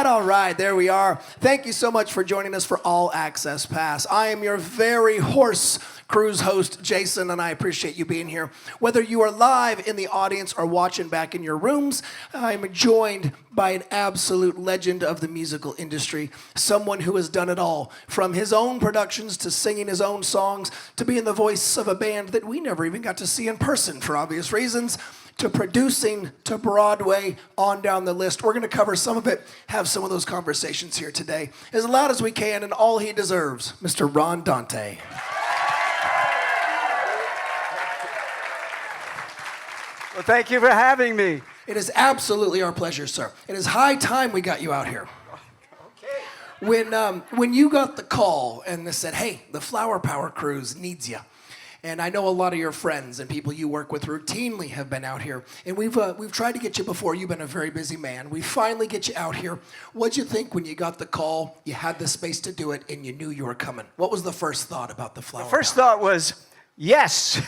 All right, there we are. Thank you so much for joining us for All Access Pass. I am your very hoarse cruise host, Jason, and I appreciate you being here. Whether you are live in the audience or watching back in your rooms, I'm joined by an absolute legend of the musical industry, someone who has done it all, from his own productions to singing his own songs, to being the voice of a band that we never even got to see in person for obvious reasons, to producing, to Broadway, on down the list. We're going to cover some of it, have some of those conversations here today, as loud as we can, and all he deserves, Mr. Ron Dante. Well, thank you for having me. It is absolutely our pleasure, sir. It is high time we got you out here. Okay. When you got the call and they said, hey, the Flower Power Cruise needs you, and I know a lot of your friends and people you work with routinely have been out here, and we've tried to get you before. You've been a very busy man. We finally get you out here. What'd you think when you got the call, you had the space to do it, and you knew you were coming? What was the first thought about the Flower Power? The first thought was, yes.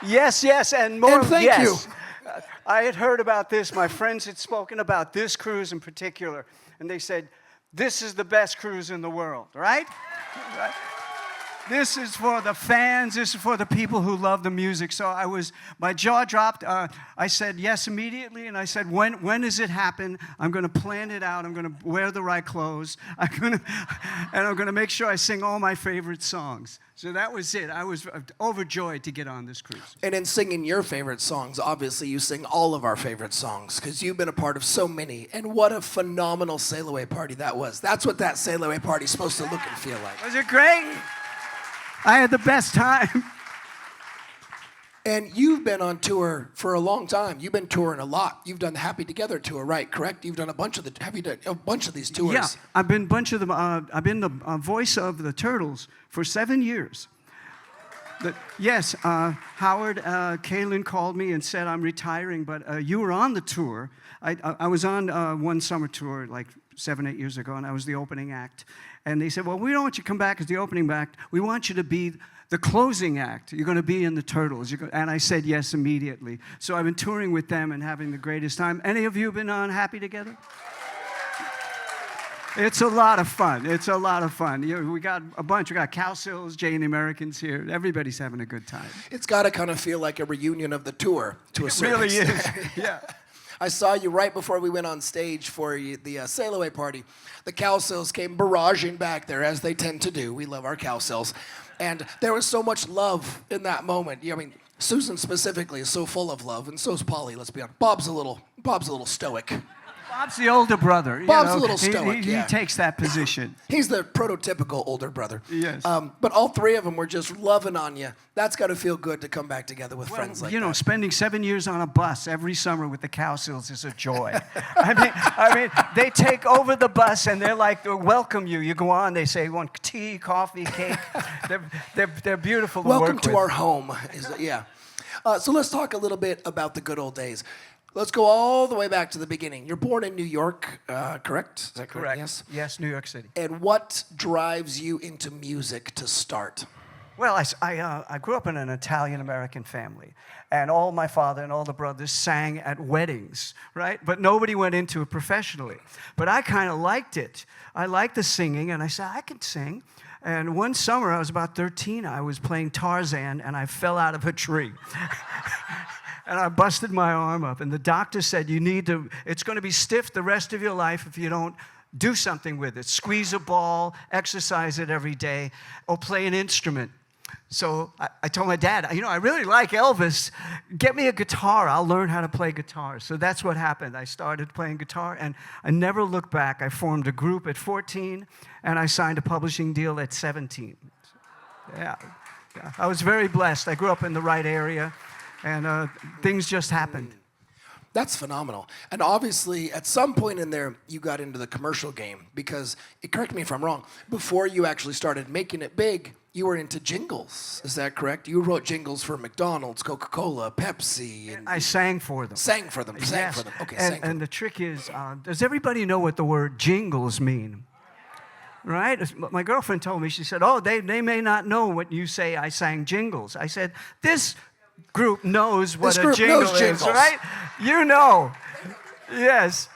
Yes, and more and thank yes. you. I had heard about this. My friends had spoken about this cruise in particular, and they said, this is the best cruise in the world, right? This is for the fans. This is for the people who love the music. So my jaw dropped. I said yes immediately, and I said, when does it happen? I'm going to plan it out. I'm going to wear the right clothes. I'm going to make sure I sing all my favorite songs. So that was it. I was overjoyed to get on this cruise. And in singing your favorite songs, obviously you sing all of our favorite songs because you've been a part of so many. And what a phenomenal sail away party that was. That's what that sail away party is supposed to look and feel like. Was it great? I had the best time. And you've been on tour for a long time. You've been touring a lot. You've done the Happy Together tour, right? Correct? You've done have you done a bunch of these tours? Yeah, I've been I've been the voice of the Turtles for 7 years. Yes, Howard Kalin called me and said I'm retiring, but you were on the tour. I was on one summer tour like 7, 8 years ago, and I was the opening act. And they said, well, we don't want you to come back as the opening act. We want you to be the closing act. You're going to be in the Turtles. And I said yes immediately. So I've been touring with them and having the greatest time. Any of you been on Happy Together? It's a lot of fun. It's a lot of fun. We got a bunch. We got Cal Sills, Jay and the Americans here. Everybody's having a good time. It's got to kind of feel like a reunion of the tour to a certain extent. It really is. Yeah. I saw you right before we went on stage for the sail away party. The cow sills came barraging back there, as they tend to do. We love our cow sills. And there was so much love in that moment. I mean, Susan specifically is so full of love, and so is Polly, let's be honest. Bob's a little stoic. Bob's the older brother. Bob's a little stoic, He takes that position. He's the prototypical older brother. Yes. But all three of them were just loving on you. That's got to feel good to come back together with friends like that. Spending 7 years on a bus every summer with the Cowsills is a joy. I mean, they take over the bus and they're like, they welcome you. You go on, they say, you want tea, coffee, cake. They're beautiful to work with. Welcome to our home. Yeah. So let's talk a little bit about the good old days. Let's go all the way back to the beginning. You're born in New York, correct? Is that correct? Yes. Yes, New York City. And what drives you into music to start? Well, I grew up in an Italian-American family, and all my father and all the brothers sang at weddings, right? But nobody went into it professionally. But I kind of liked it. I liked the singing, and I said, I can sing. And one summer, I was about 13, I was playing Tarzan, and I fell out of a tree. And I busted my arm up, and the doctor said, it's going to be stiff the rest of your life if you don't do something with it. Squeeze a ball, exercise it every day, or play an instrument. So I told my dad, I really like Elvis. Get me a guitar. I'll learn how to play guitar. So that's what happened. I started playing guitar, and I never looked back. I formed a group at 14, and I signed a publishing deal at 17. Yeah. I was very blessed. I grew up in the right area. And things just happened. That's phenomenal. And obviously, at some point in there, you got into the commercial game because, correct me if I'm wrong, before you actually started making it big, You were into jingles, is that correct? You wrote jingles for McDonald's, Coca-Cola, Pepsi. And I sang for them. sang for them, sang Yes. for them. Okay, and, sang for and them. the trick is, does everybody know what the word jingles mean? Right? My girlfriend told me, she said, oh, they may not know what you say, I sang jingles. I said, this group knows what a jingle is, right? You know. Yes.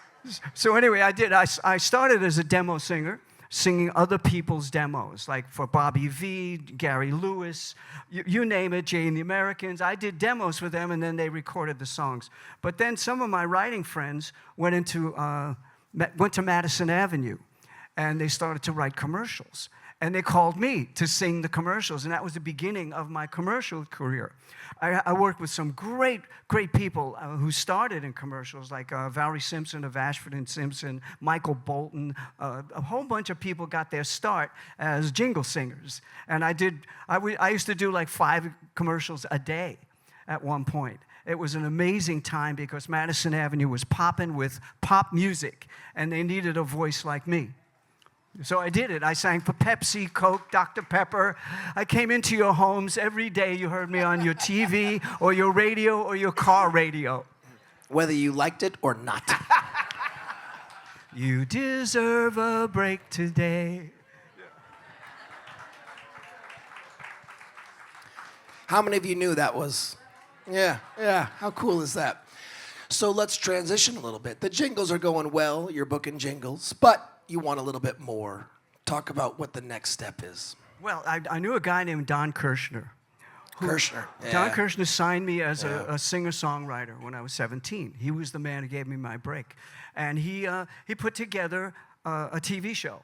So anyway, I started as a demo singer, singing other people's demos, like for Bobby V, Gary Lewis, you name it, Jay and the Americans. I did demos for them, and then they recorded the songs. But then some of my writing friends went to Madison Avenue, and they started to write commercials. And they called me to sing the commercials, and that was the beginning of my commercial career. I worked with some great people who started in commercials, like Valerie Simpson of Ashford and Simpson, Michael Bolton. A whole bunch of people got their start as jingle singers. And I used to do like 5 commercials a day at one point. It was an amazing time because Madison Avenue was popping with pop music, and they needed a voice like me. So I did it. I sang for Pepsi, Coke, Dr. Pepper. I came into your homes every day. You heard me on your TV or your radio or your car radio. Whether you liked it or not. You deserve a break today. How many of you knew that was? Yeah. How cool is that? So let's transition a little bit. The jingles are going well. You're booking jingles, but you want a little bit more. Talk about what the next step is. Well, I knew a guy named Don Kirshner. Kirshner. Yeah. Don Kirshner signed me as a singer-songwriter when I was 17. He was the man who gave me my break. And he put together a TV show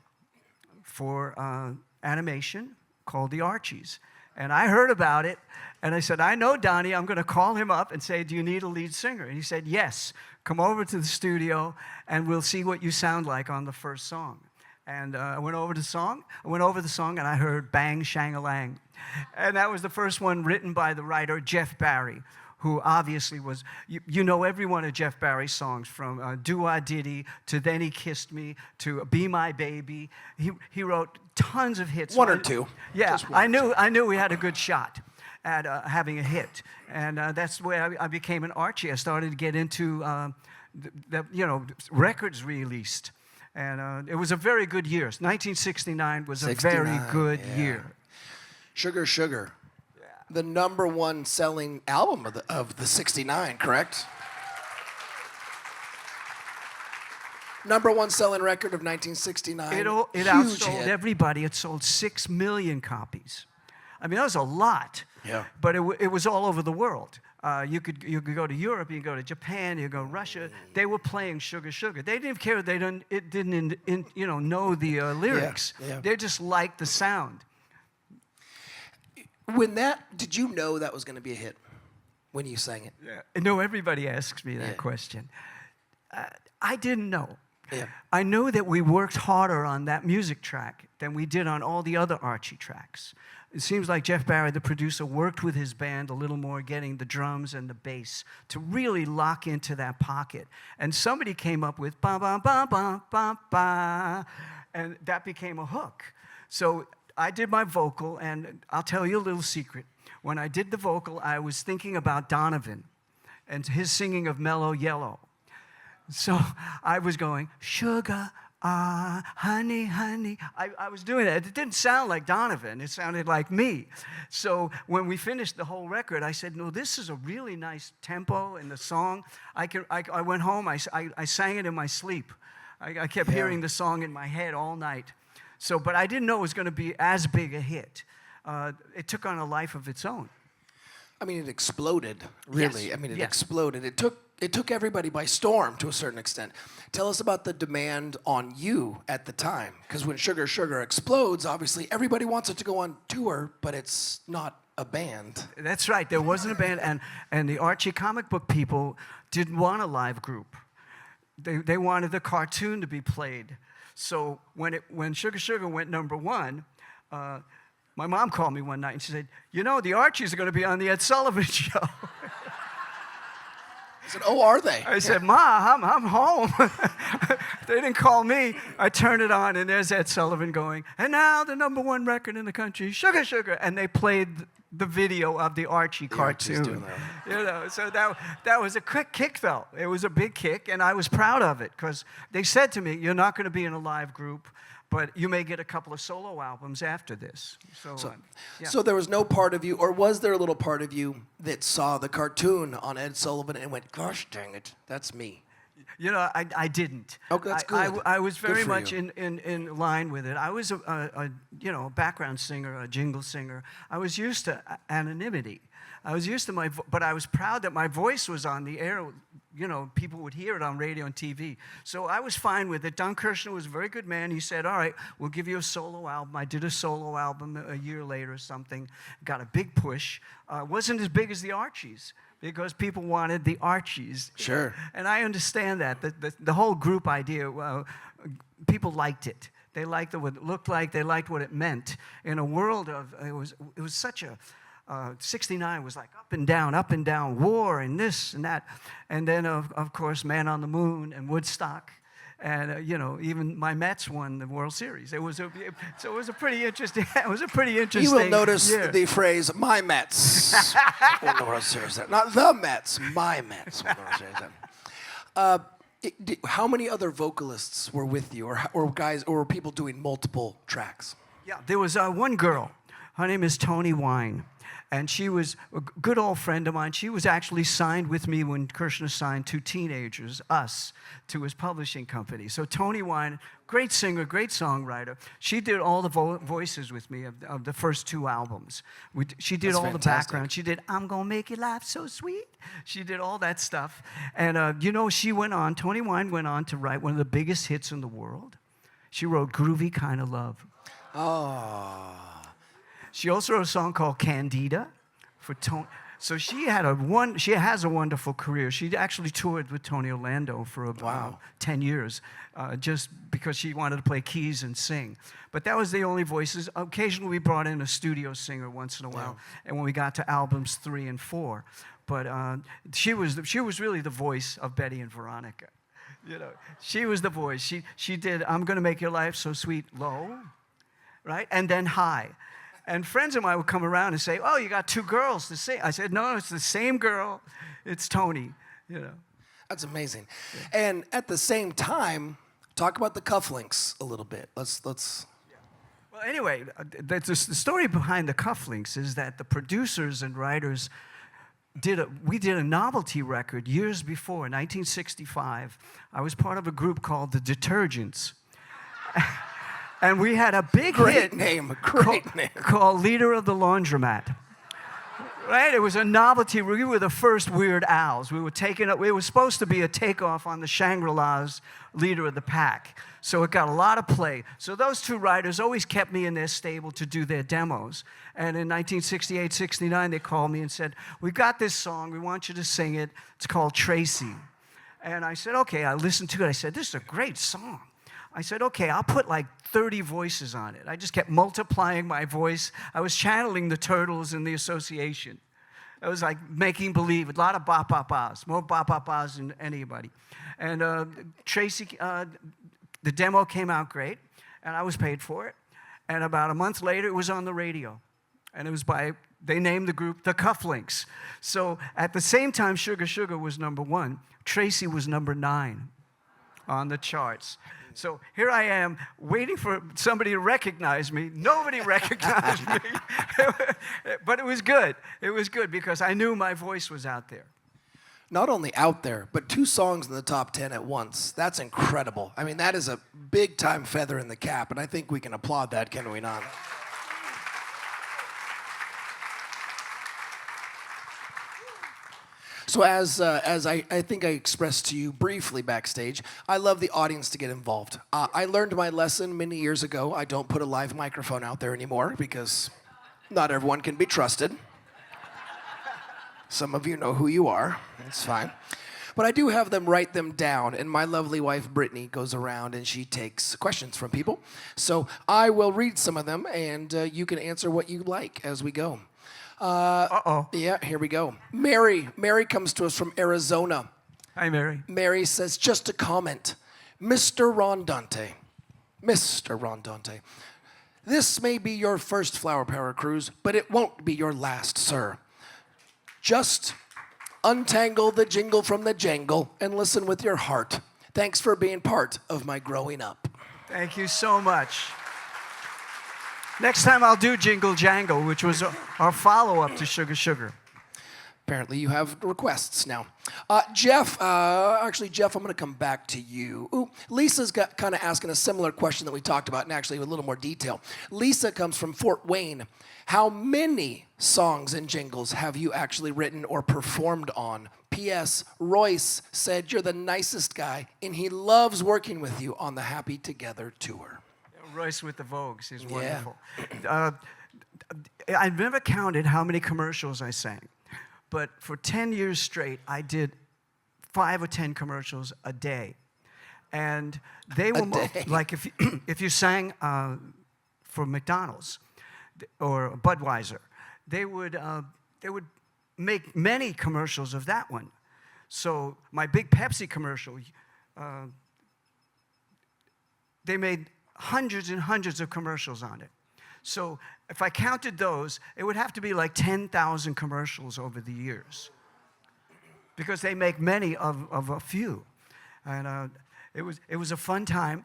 for animation called The Archies. And I heard about it, and I said, I know Donnie. I'm going to call him up and say, do you need a lead singer? And he said, yes. Come over to the studio, and we'll see what you sound like on the first song. And I went over the song, and I heard Bang Shang-a-Lang. And that was the first one written by the writer Jeff Barry, who obviously was, you know every one of Jeff Barry's songs, from Do-I-Diddy to Then He Kissed Me to Be My Baby. He wrote tons of hits. One or two. Yeah, I knew we had a good shot at having a hit. And that's the way I became an Archie. I started to get into records released. And it was a very good year. 1969 was a very good year. Sugar Sugar. The #1 selling album of the 69, correct? #1 selling record of 1969. It outsold everybody. It sold 6 million copies. I mean, that was a lot. Yeah. But it was all over the world. You could go to Europe, you could go to Japan, you could go to Russia. They were playing Sugar Sugar. They didn't care. They didn't know the lyrics. Yeah. They just liked the sound. Did you know that was going to be a hit when you sang it? Yeah. No, everybody asks me that question. I didn't know. Yeah. I know that we worked harder on that music track than we did on all the other Archie tracks. It seems like Jeff Barry, the producer, worked with his band a little more, getting the drums and the bass to really lock into that pocket. And somebody came up with ba ba ba ba ba ba, and that became a hook. So I did my vocal, and I'll tell you a little secret. When I did the vocal, I was thinking about Donovan and his singing of Mellow Yellow. So I was going, sugar, honey, honey. I was doing that. It didn't sound like Donovan. It sounded like me. So when we finished the whole record, I said, no, this is a really nice tempo in the song. I went home. I sang it in my sleep. I kept hearing the song in my head all night. But I didn't know it was going to be as big a hit. It took on a life of its own. I mean, it exploded, really. Yes. I mean, it exploded. It took everybody by storm to a certain extent. Tell us about the demand on you at the time. Because when Sugar Sugar explodes, obviously everybody wants it to go on tour, but it's not a band. That's right. There wasn't a band. And the Archie comic book people didn't want a live group. They wanted the cartoon to be played. So when Sugar Sugar went #1, my mom called me one night and she said, you know, the Archies are going to be on the Ed Sullivan Show. I said, oh, are they? I said, Ma, I'm home. They didn't call me. I turned it on, and there's Ed Sullivan going, and now the #1 record in the country, Sugar Sugar. And they played the video of the Archie cartoon. Doing that. So that was a quick kick, though. It was a big kick, and I was proud of it because they said to me, you're not going to be in a live group, but you may get a couple of solo albums after this. So there was no part of you, or was there a little part of you that saw the cartoon on Ed Sullivan and went, gosh dang it, that's me? I didn't. Okay, that's good. I was Good very for much you. in line with it. I was a background singer, a jingle singer. I was used to anonymity. I was used to but I was proud that my voice was on the air. People would hear it on radio and TV. So I was fine with it. Don Kirshner was a very good man. He said, all right, we'll give you a solo album. I did a solo album a year later or something. Got a big push. Wasn't as big as the Archies, because people wanted the Archies. Sure. And I understand that. The whole group idea, people liked it. They liked what it looked like. They liked what it meant. In a world of, it was such a, 69 was like up and down, war and this and that. And then, of course, Man on the Moon and Woodstock. And, even my Mets won the World Series. So it was a pretty interesting, You will notice the phrase, my Mets won the World Series. Not the Mets, my Mets won the World Series. How many other vocalists were with you, or people doing multiple tracks? Yeah, there was one girl. Her name is Toni Wine. And she was a good old friend of mine. She was actually signed with me when Kirshner signed 2 teenagers, us, to his publishing company. So Toni Wine, great singer, great songwriter. She did all the voices with me of the first 2 albums. She did That's all fantastic. the background. She did I'm Gonna Make Your Life So Sweet. She did all that stuff. And, Toni Wine went on to write one of the biggest hits in the world. She wrote Groovy Kind of Love. Oh. She also wrote a song called Candida for Tony. So she has a wonderful career. She actually toured with Tony Orlando for about 10 years, just because she wanted to play keys and sing. But that was the only voices. Occasionally we brought in a studio singer once in a while, and when we got to albums 3 and 4. But she was really the voice of Betty and Veronica. She was the voice. She did I'm Gonna Make Your Life So Sweet low, right? And then high. And friends of mine would come around and say, oh, you got 2 girls to sing. I said, no, it's the same girl. It's Toni, That's amazing. Yeah. And at the same time, talk about the cufflinks a little bit. Let's. Well, anyway, the story behind the cufflinks is that the producers and writers we did a novelty record years before, in 1965. I was part of a group called the Detergents. And we had a big hit name called Leader of the Laundromat. Right? It was a novelty. We were the first Weird Owls. We were taking up. It was supposed to be a takeoff on the Shangri-La's Leader of the Pack. So it got a lot of play. So those 2 writers always kept me in their stable to do their demos. And in 1968, 69, they called me and said, we got this song. We want you to sing it. It's called Tracy. And I said, okay. I listened to it. I said, this is a great song. I said, okay, I'll put like 30 voices on it. I just kept multiplying my voice. I was channeling the Turtles in the Association. It was like making believe, a lot of ba-ba-bas, more ba-ba-bas than anybody. And Tracy, the demo came out great, and I was paid for it. And about a month later, it was on the radio. And it was they named the group the Cufflinks. So at the same time Sugar Sugar was #1, Tracy was #9 on the charts. So here I am waiting for somebody to recognize me. Nobody recognized me. But it was good. It was good because I knew my voice was out there. Not only out there, but 2 songs in the top 10 at once. That's incredible. I mean, that is a big-time feather in the cap, and I think we can applaud that, can we not? So as I think I expressed to you briefly backstage, I love the audience to get involved. I learned my lesson many years ago. I don't put a live microphone out there anymore because not everyone can be trusted. Some of you know who you are. It's fine. But I do have them write them down, and my lovely wife, Brittany, goes around and she takes questions from people. So I will read some of them, and you can answer what you like as we go. Uh-oh. Yeah, here we go. Mary comes to us from Arizona. Hi, Mary. Mary says, just a comment. Mr. Ron Dante. Mr. Ron Dante. This may be your first Flower Power cruise, but it won't be your last, sir. Just untangle the jingle from the jangle and listen with your heart. Thanks for being part of my growing up. Thank you so much. Next time I'll do Jingle Jangle, which was our follow-up to Sugar Sugar. Apparently you have requests now. Jeff, I'm going to come back to you. Ooh, Lisa's got kind of asking a similar question that we talked about, and actually with a little more detail. Lisa comes from Fort Wayne. How many songs and jingles have you actually written or performed on? P.S. Royce said you're the nicest guy, and he loves working with you on the Happy Together tour. Royce with the Vogues, he's wonderful. I've never counted how many commercials I sang. But for 10 years straight, I did 5 or 10 commercials a day. And they were like if you sang for McDonald's or Budweiser, they would make many commercials of that one. So my big Pepsi commercial, they made hundreds and hundreds of commercials on it. So if I counted those, it would have to be like 10,000 commercials over the years, because they make many of a few. And it was a fun time.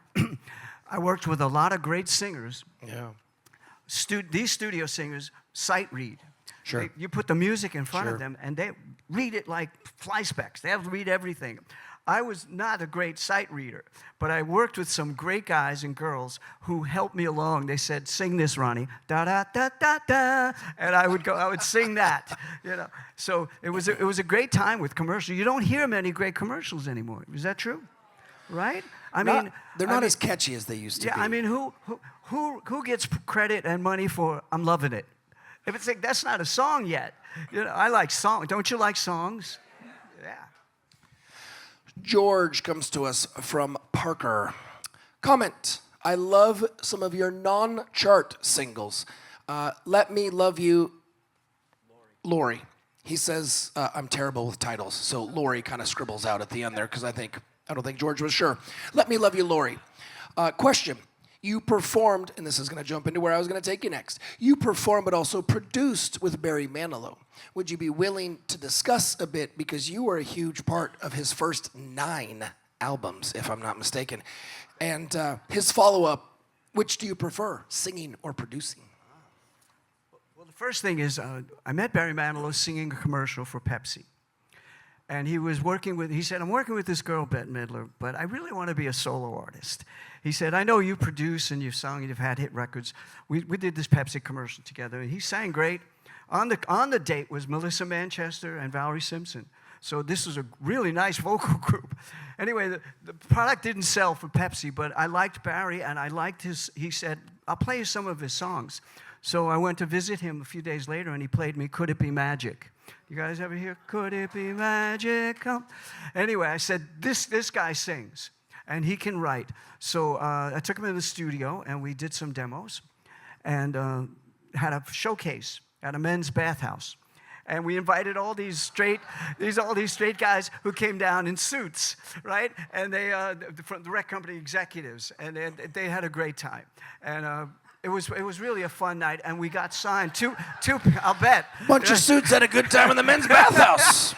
I worked with a lot of great singers. Yeah. These studio singers sight read. Sure. You put the music in front Sure. of them, and they read it like fly specks. They have to read everything. I was not a great sight reader, but I worked with some great guys and girls who helped me along. They said, "Sing this, Ronnie, da da da da da," and I would sing that, you know. So it was a great time with commercials. You don't hear many great commercials anymore. Is that true? Right? They're not as catchy as they used to be. Yeah, I mean, who gets credit and money for "I'm loving it"? If it's like that's not a song yet, you know. I like songs. Don't you like songs? Yeah. George comes to us from Parker. Comment. I love some of your non-chart singles. Let Me Love You, Lori. He says, I'm terrible with titles, so Lori kind of scribbles out at the end there because I don't think George was sure. Let Me Love You, Lori. Question. You performed, and this is going to jump into where I was going to take you next. You performed but also produced with Barry Manilow. Would you be willing to discuss a bit, because you were a huge part of his first 9 albums, if I'm not mistaken, and his follow-up, which do you prefer, singing or producing? Well, the first thing is I met Barry Manilow singing a commercial for Pepsi. And he said, I'm working with this girl, Bette Midler, but I really want to be a solo artist. He said, I know you produce and you've sung and you've had hit records. We did this Pepsi commercial together, and he sang great. On the date was Melissa Manchester and Valerie Simpson. So this was a really nice vocal group. Anyway, the product didn't sell for Pepsi, but I liked Barry, and I liked he said, I'll play you some of his songs. So I went to visit him a few days later, and he played me Could It Be Magic? You guys ever hear Could It Be Magic? Anyway, I said, this guy sings, and he can write. So I took him in the studio, and we did some demos, and had a showcase at a men's bathhouse. And we invited all these straight guys who came down in suits, right? And they from the rec company executives, and they had a great time. And it was really a fun night, and we got signed. Two I'll bet. Bunch of suits had a good time in the men's bathhouse.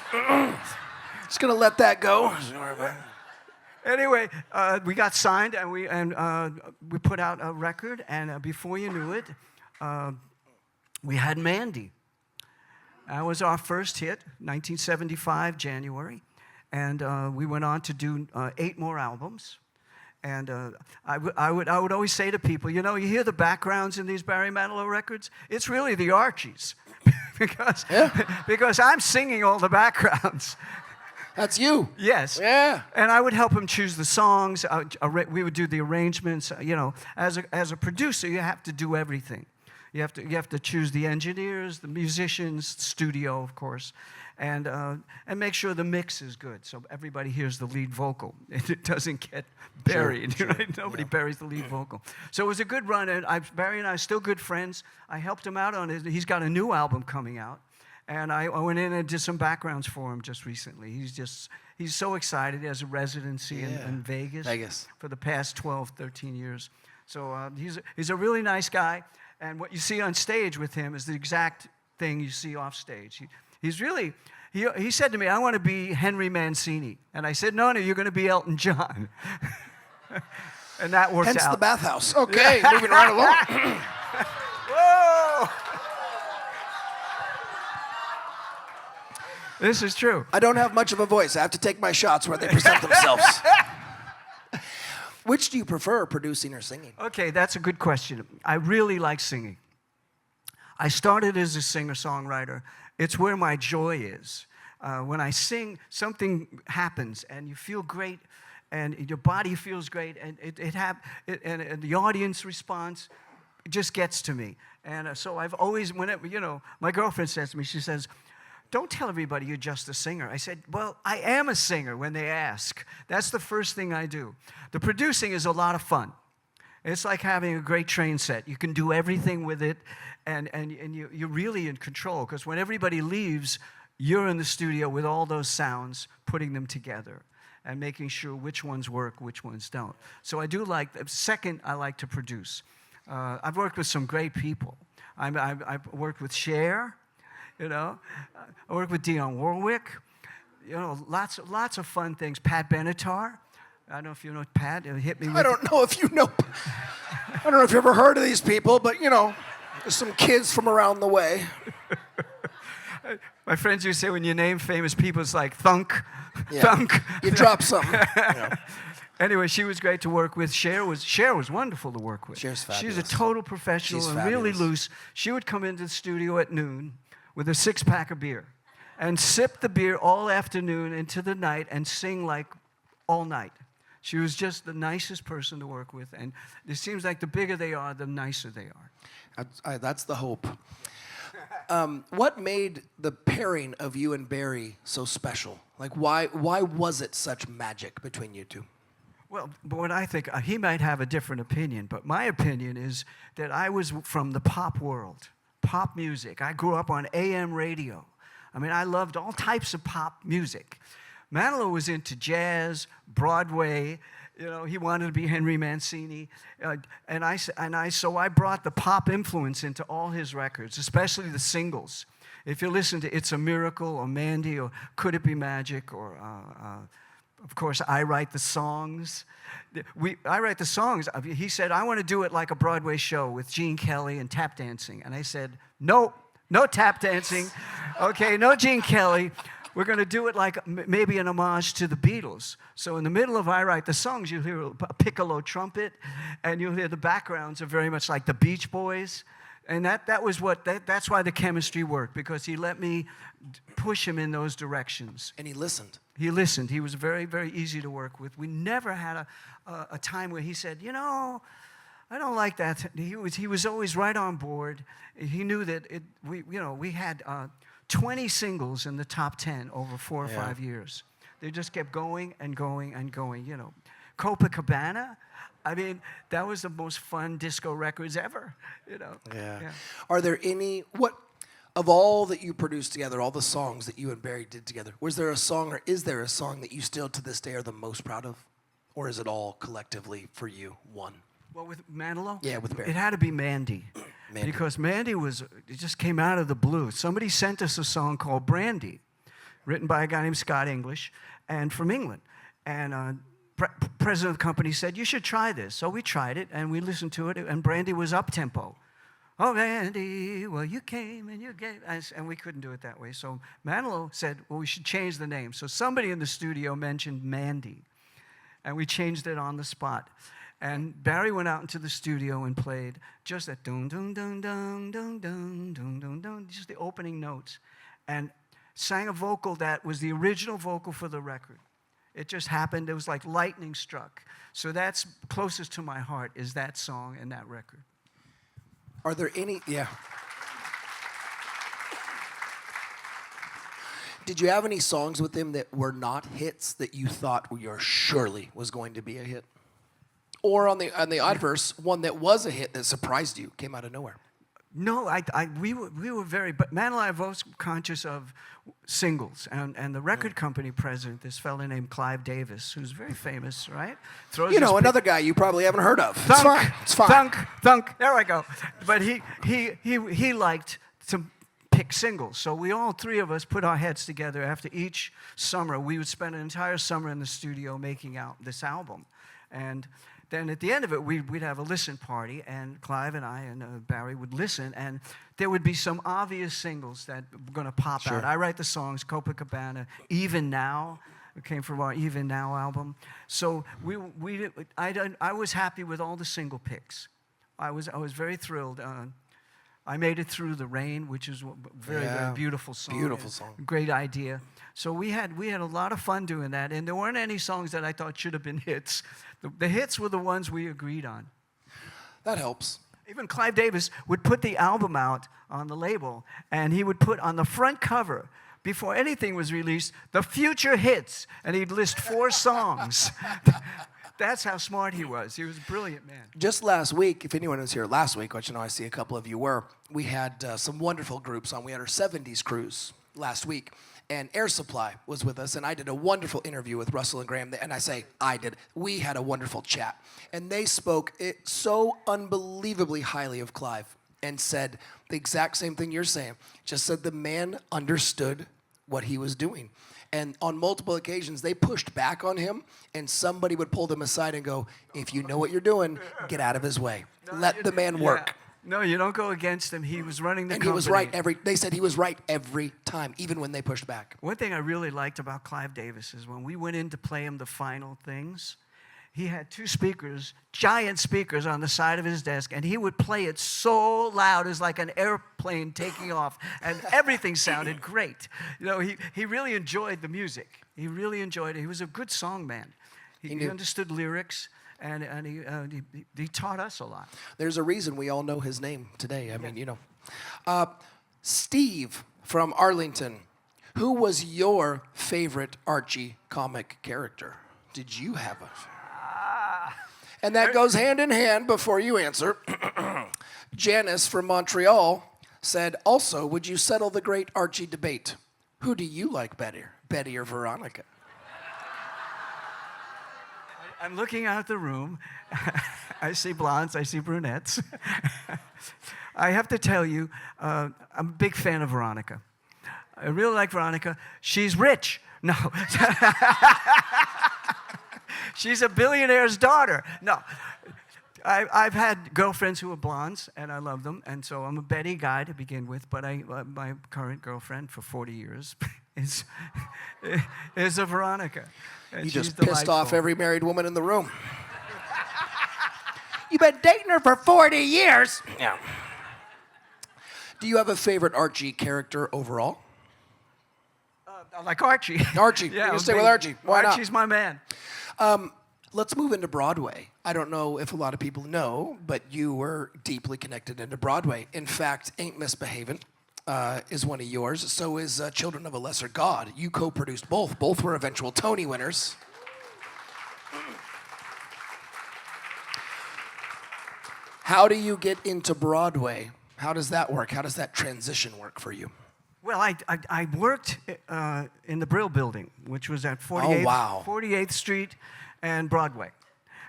Just gonna let that go. Anyway, we got signed, and we put out a record, and before you knew it, we had Mandy. That was our first hit, 1975, January. And we went on to do 8 more albums. And I would always say to people, you know, you hear the backgrounds in these Barry Manilow records? It's really the Archies. because I'm singing all the backgrounds. That's you. Yes. Yeah. And I would help him choose the songs. We would do the arrangements. You know, as a producer, you have to do everything. You have to choose the engineers, the musicians, studio, of course, and make sure the mix is good so everybody hears the lead vocal. It doesn't get buried. Sure, Right? Nobody buries the lead vocal. So it was a good run, and Barry and I are still good friends. I helped him out on it. He's got a new album coming out, and I went in and did some backgrounds for him just recently. He's so excited. He has a residency in Vegas for the past 12, 13 years. So he's a really nice guy, and what you see on stage with him is the exact thing you see off stage. He said to me, "I want to be Henry Mancini," and I said, "No, you're going to be Elton John," and that worked out. Hence the bathhouse. Okay, moving right along. Whoa! This is true. I don't have much of a voice. I have to take my shots where they present themselves. Which do you prefer, producing or singing? Okay, that's a good question. I really like singing. I started as a singer-songwriter. It's where my joy is. When I sing, something happens, and you feel great, and your body feels great, and and the audience response just gets to me. And so I've always, whenever, my girlfriend says to me, she says, "Don't tell everybody you're just a singer." I said, "Well, I am a singer when they ask. That's the first thing I do." The producing is a lot of fun. It's like having a great train set. You can do everything with it, and you're really in control, because when everybody leaves, you're in the studio with all those sounds, putting them together and making sure which ones work, which ones don't. So I do like, second, I like to produce. I've worked with some great people. I've worked with Cher. I worked with Dionne Warwick. Lots of fun things. Pat Benatar. I don't know if you know Pat. Hit me with I don't know if you know. I don't know if you've ever heard of these people, but there's some kids from around the way. My friends used to say when you name famous people, it's like thunk, Yeah. thunk. You drop something. Anyway, she was great to work with. Cher was wonderful to work with. Cher's fabulous. She's a total professional. She's and really fabulous. loose. She would come into the studio at noon with a 6-pack of beer and sip the beer all afternoon into the night and sing like all night. She was just the nicest person to work with, and it seems like the bigger they are, the nicer they are. That's the hope. What made the pairing of you and Barry so special? Like, why was it such magic between you two? Well, but what I think, he might have a different opinion, but my opinion is that I was from the pop world, pop music. I grew up on AM radio. I mean, I loved all types of pop music. Manilow was into jazz, Broadway. He wanted to be Henry Mancini, so I brought the pop influence into all his records, especially the singles. If you listen to "It's a Miracle" or "Mandy" or "Could It Be Magic" or of course, I write the songs. I write the songs. He said, "I want to do it like a Broadway show with Gene Kelly and tap dancing," and I said, "No tap dancing. Okay, no Gene Kelly. We're going to do it like maybe an homage to the Beatles." So in the middle of I Write the Songs, you'll hear a piccolo trumpet, and you'll hear the backgrounds are very much like the Beach Boys. And that's why the chemistry worked, because he let me push him in those directions. And he listened. He listened. He was very, very easy to work with. We never had a time where he said, I don't like that. He was always right on board. He knew that we had 20 singles in the top 10 over 4 or 5 years. They just kept going and going and going. Copacabana, I mean, that was the most fun disco records ever. Yeah. Are there any, of all that you produced together, all the songs that you and Barry did together, was there a song, or is there a song that you still to this day are the most proud of? Or is it all collectively for you one? Well, with Manilow? Yeah, with Barry. It had to be Mandy. Because Mandy it just came out of the blue. Somebody sent us a song called Brandy, written by a guy named Scott English, and from England. And president of the company said, "You should try this." So we tried it, and we listened to it, and Brandy was up-tempo. "Oh, Brandy, well, you came and you gave," and we couldn't do it that way. So Manilow said, "Well, we should change the name." So somebody in the studio mentioned Mandy, and we changed it on the spot. And Barry went out into the studio and played just that dun dun dun dun dun dun dun dun dun, just the opening notes, and sang a vocal that was the original vocal for the record. It just happened. It was like lightning struck. So that's closest to my heart, is that song and that record. Are there any, yeah. Did you have any songs with him that were not hits that you thought surely was going to be a hit? Or on the adverse, one that was a hit that surprised you, came out of nowhere? No, we were very, but Man Alive was conscious of singles, and the record company president, this fellow named Clive Davis, who's very famous, right? Throws Another guy you probably haven't heard of. Thunk, it's fine. It's fine. Thunk. There I go. But he liked to pick singles, so we all three of us put our heads together. After each summer, we would spend an entire summer in the studio making out this album, and then at the end of it, we'd have a listen party, and Clive and I and Barry would listen, and there would be some obvious singles that were going to pop out. I write the songs, Copacabana, Even Now. It came from our Even Now album. So I was happy with all the single picks. I was very thrilled. I Made It Through the Rain, which is a very beautiful song. Beautiful song. Great idea. So we had a lot of fun doing that, and there weren't any songs that I thought should have been hits. The hits were the ones we agreed on. That helps. Even Clive Davis would put the album out on the label, and he would put on the front cover, before anything was released, the future hits, and he'd list 4 songs. That's how smart he was. He was a brilliant man. Just last week, if anyone was here last week, which I see a couple of you were, we had some wonderful groups on. We had our 70s cruise last week, and Air Supply was with us, and I did a wonderful interview with Russell and Graham, and I say I did. We had a wonderful chat, and they spoke so unbelievably highly of Clive and said the exact same thing you're saying. Just said the man understood what he was doing. And on multiple occasions, they pushed back on him, and somebody would pull them aside and go, if you know what you're doing, get out of his way. Let the man work. No, you don't go against him. He was running the company. And he was right they said he was right every time, even when they pushed back. One thing I really liked about Clive Davis is when we went in to play him the final things, he had 2 speakers, giant speakers on the side of his desk, and he would play it so loud, it was like an airplane taking off, and everything sounded great. He really enjoyed the music. He really enjoyed it. He was a good song man. He understood lyrics, and he taught us a lot. There's a reason we all know his name today. I mean, Steve from Arlington, who was your favorite Archie comic character? Did you have a... And that goes hand in hand before you answer. Janice from Montreal said, also, would you settle the great Archie debate? Who do you like better, Betty or Veronica? I'm looking out the room. I see blondes, I see brunettes. I have to tell you, I'm a big fan of Veronica. I really like Veronica. She's rich. No. She's a billionaire's daughter. No. I've had girlfriends who are blondes, and I love them, and so I'm a Betty guy to begin with, but my current girlfriend for 40 years is a Veronica. And You just delightful. pissed off every married woman in the room. You've been dating her for 40 years. Yeah. Do you have a favorite Archie character overall? Like Archie. Archie. Yeah, you can stay with Archie. Why Archie's my man. Let's move into Broadway. I don't know if a lot of people know, but you were deeply connected into Broadway. In fact, Ain't Misbehavin' is one of yours. So is Children of a Lesser God. You co-produced both. Both were eventual Tony winners. How do you get into Broadway? How does that work? How does that transition work for you? Well, I worked in the Brill Building, which was at 48th Street and Broadway.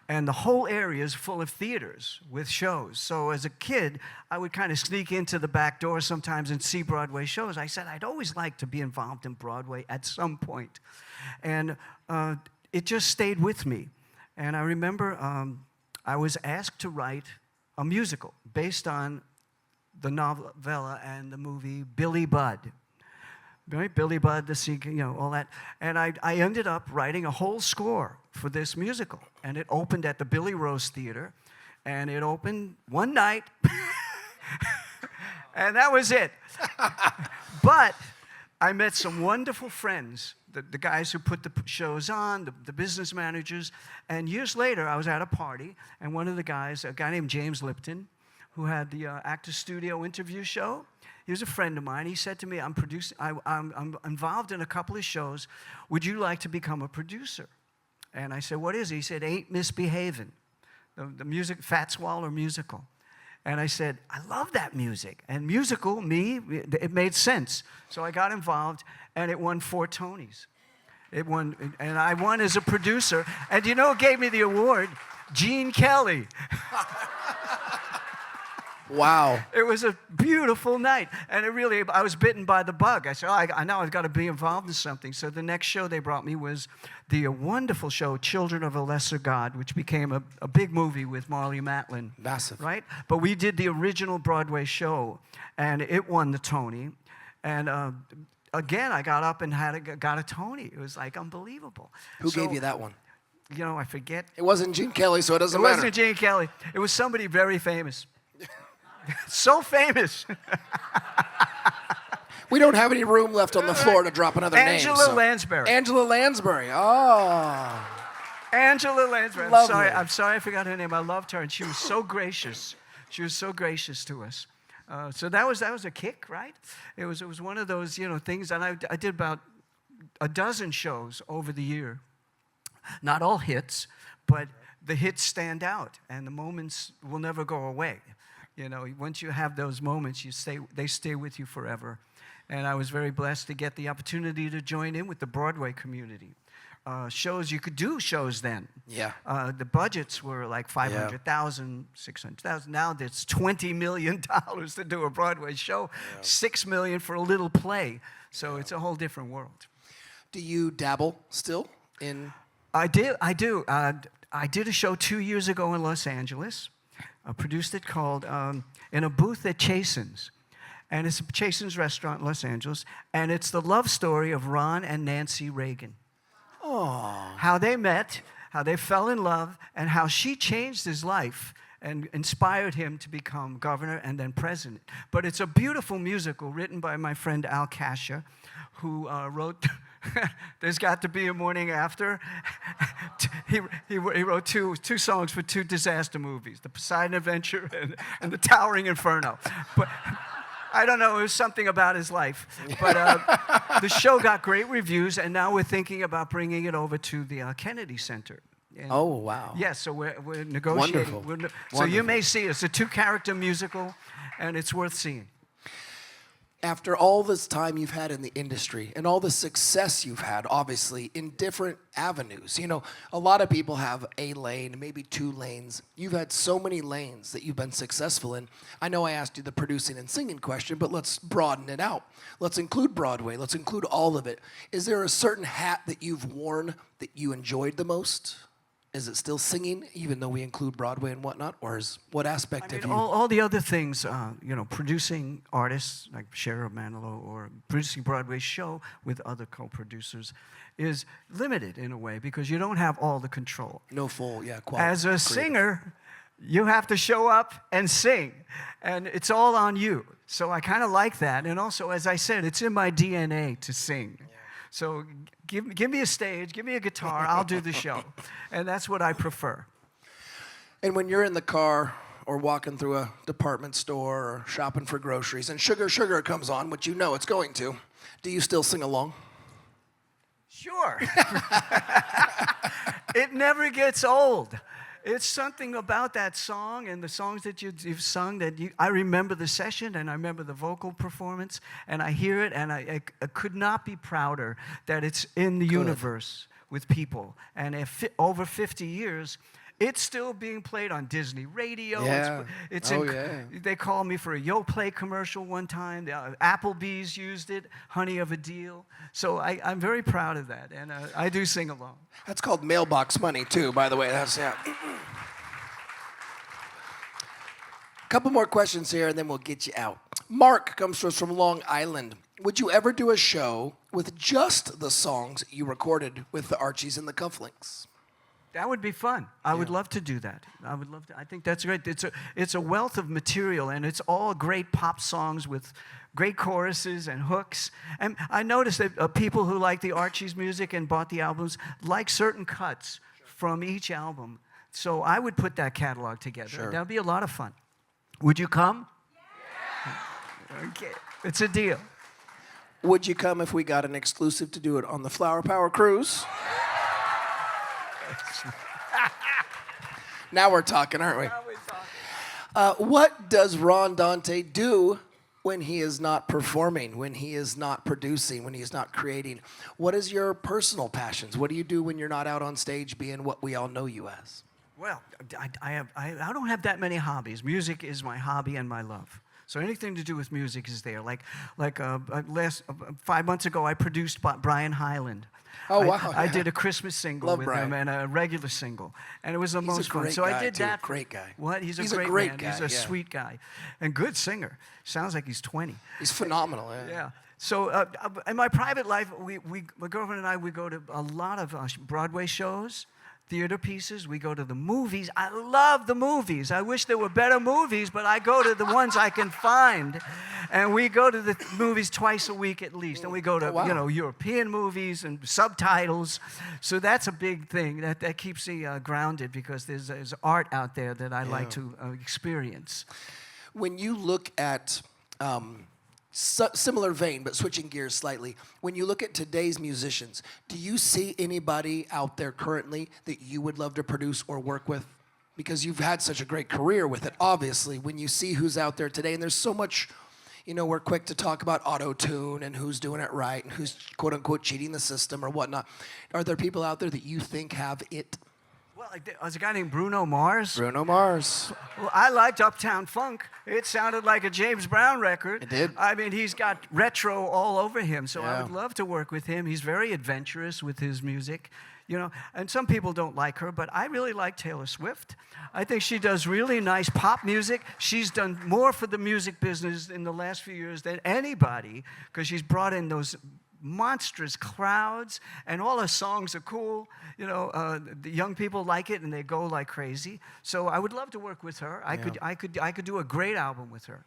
And the whole area is full of theaters with shows. So as a kid, I would kind of sneak into the back door sometimes and see Broadway shows. I said I'd always like to be involved in Broadway at some point. And it just stayed with me. And I remember I was asked to write a musical based on the novella and the movie Billy Budd. Right? Billy Budd, the singer, all that. And I ended up writing a whole score for this musical. And it opened at the Billy Rose Theater. And it opened one night. And that was it. But I met some wonderful friends, the guys who put the shows on, the business managers. And years later, I was at a party, and one of the guys, a guy named James Lipton, who had the Actor Studio interview show. He was a friend of mine. He said to me, I'm involved in a couple of shows. Would you like to become a producer? And I said, what is it? He said, Ain't Misbehavin', the music, Fats Waller musical. And I said, I love that music. And musical, it made sense. So I got involved, and it won 4 Tonys. It won, and I won as a producer. And you know who gave me the award? Gene Kelly. Wow. It was a beautiful night. And I was bitten by the bug. I said, I know I've got to be involved in something. So the next show they brought me was the wonderful show, Children of a Lesser God, which became a big movie with Marlee Matlin. Massive. Right? But we did the original Broadway show, and it won the Tony. And again, I got up and got a Tony. It was like unbelievable. Who gave you that one? You know, I forget. It wasn't Gene Kelly, so it doesn't matter. It wasn't Gene Kelly. It was somebody very famous. So famous. We don't have any room left on the floor to drop another name. Angela Lansbury. Angela Lansbury. Oh. Angela Lansbury. Lovely. I'm sorry I forgot her name. I loved her, and she was so gracious. She was so gracious to us. So that was a kick, right? It was one of those things, and I did about a dozen shows over the year. Not all hits, but the hits stand out, and the moments will never go away. Once you have those moments, they stay with you forever. And I was very blessed to get the opportunity to join in with the Broadway community. You could do shows then. Yeah. The budgets were like $500,000, $600,000. Now it's $20 million to do a Broadway show, $6 million for a little play. So it's a whole different world. Do you dabble still in? I do. I did a show 2 years ago in Los Angeles. I produced it called In a Booth at Chasen's. And it's a Chasen's restaurant in Los Angeles. And it's the love story of Ron and Nancy Reagan. Oh. How they met, how they fell in love, and how she changed his life and inspired him to become governor and then president. But it's a beautiful musical written by my friend Al Kasha, who wrote There's Got to Be a Morning After. He wrote two songs for 2 disaster movies, The Poseidon Adventure and The Towering Inferno. But I don't know, it was something about his life. But the show got great reviews, and now we're thinking about bringing it over to the Kennedy Center. And oh, wow. yes, so we're negotiating. Wonderful. So you may see it. It's a 2-character musical, and it's worth seeing. After all this time you've had in the industry and all the success you've had, obviously, in different avenues, a lot of people have a lane, maybe 2 lanes. You've had so many lanes that you've been successful in. I know I asked you the producing and singing question, but let's broaden it out. Let's include Broadway. Let's include all of it. Is there a certain hat that you've worn that you enjoyed the most? Is it still singing, even though we include Broadway and whatnot? Or what aspect have you? All the other things, producing artists like Cher or Manilow, or producing Broadway show with other co-producers is limited in a way because you don't have all the control. No full, quality. As a singer, you have to show up and sing, and it's all on you. So I kind of like that. And also, as I said, it's in my DNA to sing. Yeah. So give me a stage, give me a guitar, I'll do the show. And that's what I prefer. And when you're in the car or walking through a department store or shopping for groceries and Sugar Sugar comes on, which you know it's going to, do you still sing along? Sure. It never gets old. It's something about that song and the songs that you've sung that I remember the session and I remember the vocal performance and I hear it and I could not be prouder that it's in the universe with people. And over 50 years, it's still being played on Disney radio. Yeah. They called me for a Yoplait commercial one time. Applebee's used it, Honey of a Deal. So I'm very proud of that, and I do sing along. That's called mailbox money, too, by the way. Couple more questions here, and then we'll get you out. Mark comes to us from Long Island. Would you ever do a show with just the songs you recorded with the Archies and the Cufflinks? That would be fun. I would love to do that. I would love to. I think that's great. It's a wealth of material, and it's all great pop songs with great choruses and hooks. And I noticed that people who like the Archies music and bought the albums like certain cuts from each album. So I would put that catalog together. Sure. That would be a lot of fun. Would you come? Okay, it's a deal. Would you come if we got an exclusive to do it on the Flower Power Cruise? Now we're talking, aren't we? What does Ron Dante do when he is not performing, when he is not producing, when he is not creating? What is your personal passions? What do you do when you're not out on stage being what we all know you as? Well, I don't have that many hobbies. Music is my hobby and my love. So anything to do with music is there. Like 5 months ago, I produced Brian Hyland. Oh, wow. I did a Christmas single Love with Brian. him and a regular single, and it was the most fun. Great So guy, I did too. that. Great guy. What? He's a great great man. guy. He's a sweet guy, and good singer. Sounds like he's 20. He's phenomenal. Yeah. So in my private life, my girlfriend and I, we go to a lot of Broadway shows, theater pieces. We go to the movies. I love the movies. I wish there were better movies, but I go to the ones I can find. And we go to the movies twice a week at least. And we go to, European movies and subtitles. So that's a big thing. That keeps me grounded because there's art out there that I like to experience. When you look at similar vein, but switching gears slightly, when you look at today's musicians, do you see anybody out there currently that you would love to produce or work with? Because you've had such a great career with it, obviously. When you see who's out there today, and there's so much, we're quick to talk about auto-tune and who's doing it right and who's quote-unquote cheating the system or whatnot. Are there people out there that you think have it? Well, there's a guy named Bruno Mars. Bruno Mars. Well, I liked Uptown Funk. It sounded like a James Brown record. It did. I mean, he's got retro all over him, so Yeah. I would love to work with him. He's very adventurous with his music, and some people don't like her, but I really like Taylor Swift. I think she does really nice pop music. She's done more for the music business in the last few years than anybody because she's brought in those monstrous crowds, and all her songs are cool. The young people like it, and they go like crazy. So I would love to work with her. I could do a great album with her.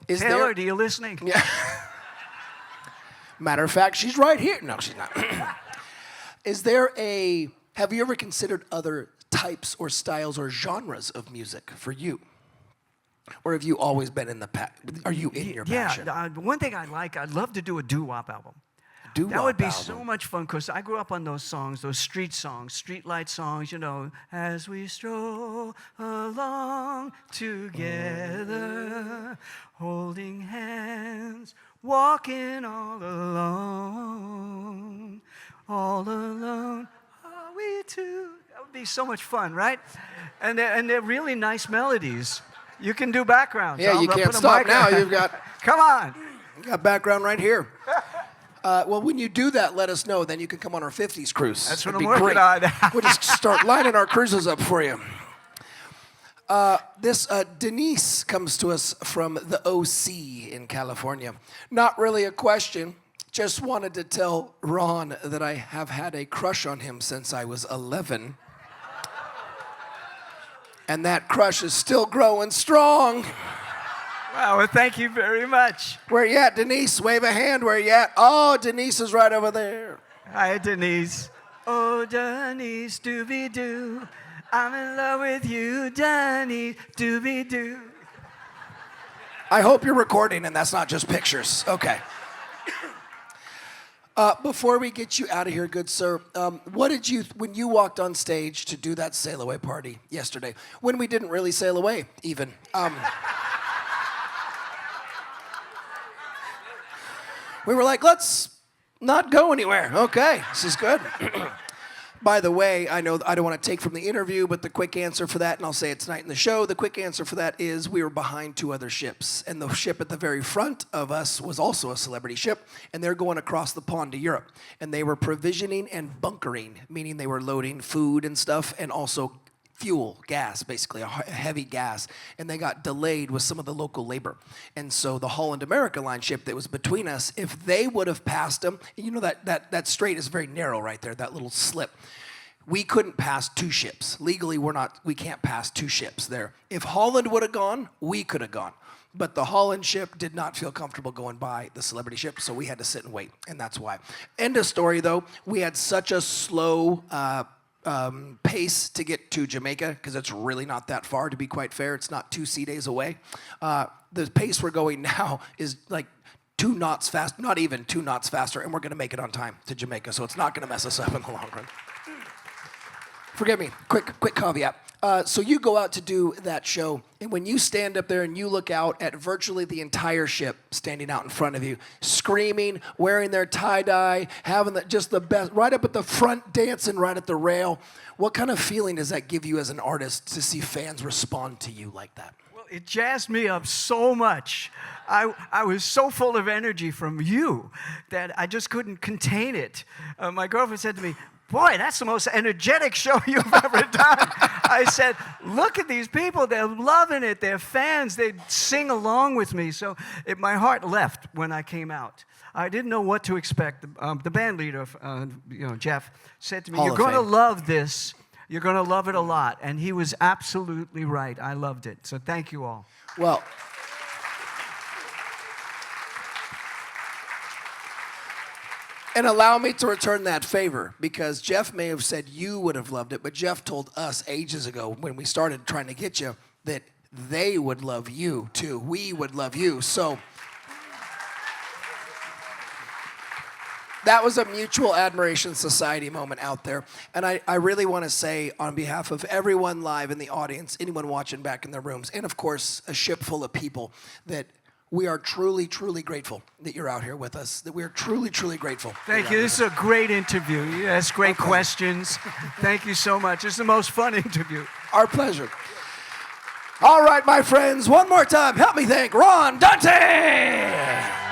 Taylor, are you listening? Yeah. Matter of fact, she's right here. No, she's not. Have you ever considered other types or styles or genres of music for you? Or have you always been in the are you in your passion? Yeah, one thing I'd love to do a doo-wop album. That would be so much fun because I grew up on those songs, those street songs, streetlight songs, as we stroll along together, holding hands, walking all alone are we two? That would be so much fun, right? And they're really nice melodies. You can do backgrounds. Yeah, you can't stop now. You've got... Come on. You got background right here. Well, when you do that, let us know. Then you can come on our 50s cruise. That's what It'd I'm be working great. on. We'll just start lining our cruises up for you. Denise comes to us from the OC in California. Not really a question. Just wanted to tell Ron that I have had a crush on him since I was 11. And that crush is still growing strong. Wow, well, thank you very much. Where you at, Denise? Wave a hand. Where you at? Oh, Denise is right over there. Hi, Denise. Oh, Denise, doobie-doo. I'm in love with you, Denise, doobie-doo. I hope you're recording and that's not just pictures. Okay. Before we get you out of here, good sir, what did you, when you walked on stage to do that sail away party yesterday, when we didn't really sail away even, we were like, let's not go anywhere. Okay, this is good. By the way, I know I don't want to take from the interview, but the quick answer for that, and I'll say it tonight in the show, the quick answer for that is we were behind two other ships. And the ship at the very front of us was also a celebrity ship, and they're going across the pond to Europe. And they were provisioning and bunkering, meaning they were loading food and stuff, and also fuel, gas, basically, a heavy gas, and they got delayed with some of the local labor. And so the Holland America line ship that was between us, if they would have passed them, that strait is very narrow right there, that little slip. We couldn't pass two ships. Legally, we can't pass two ships there. If Holland would have gone, we could have gone. But the Holland ship did not feel comfortable going by the celebrity ship, so we had to sit and wait, and that's why. End of story, though. We had such a slow pace to get to Jamaica, because it's really not that far, to be quite fair. It's not 2 sea days away. The pace we're going now is like 2 knots fast, not even 2 knots faster, and we're going to make it on time to Jamaica, so it's not going to mess us up in the long run. Forgive me, quick caveat. So you go out to do that show, and when you stand up there and you look out at virtually the entire ship standing out in front of you, screaming, wearing their tie-dye, having just the best, right up at the front, dancing right at the rail, what kind of feeling does that give you as an artist to see fans respond to you like that? Well, it jazzed me up so much. I was so full of energy from you that I just couldn't contain it. My girlfriend said to me, "Boy, that's the most energetic show you've ever done." I said, "Look at these people. They're loving it. They're fans. They sing along with me." So my heart left when I came out. I didn't know what to expect. The band leader, Jeff, said to me, "You're going to love this. You're going to love it a lot." And he was absolutely right. I loved it. So thank you all. Well, and allow me to return that favor, because Jeff may have said you would have loved it, but Jeff told us ages ago when we started trying to get you that they would love you too. We would love you. So that was a mutual admiration society moment out there. And I really want to say, on behalf of everyone live in the audience, anyone watching back in their rooms, and of course a ship full of people, that we are truly, truly grateful that you're out here with us, that we are truly, truly grateful. Thank you. This is a great interview. You asked great questions. Thank you so much. It's the most fun interview. Our pleasure. All right, my friends, one more time, help me thank Ron Dante.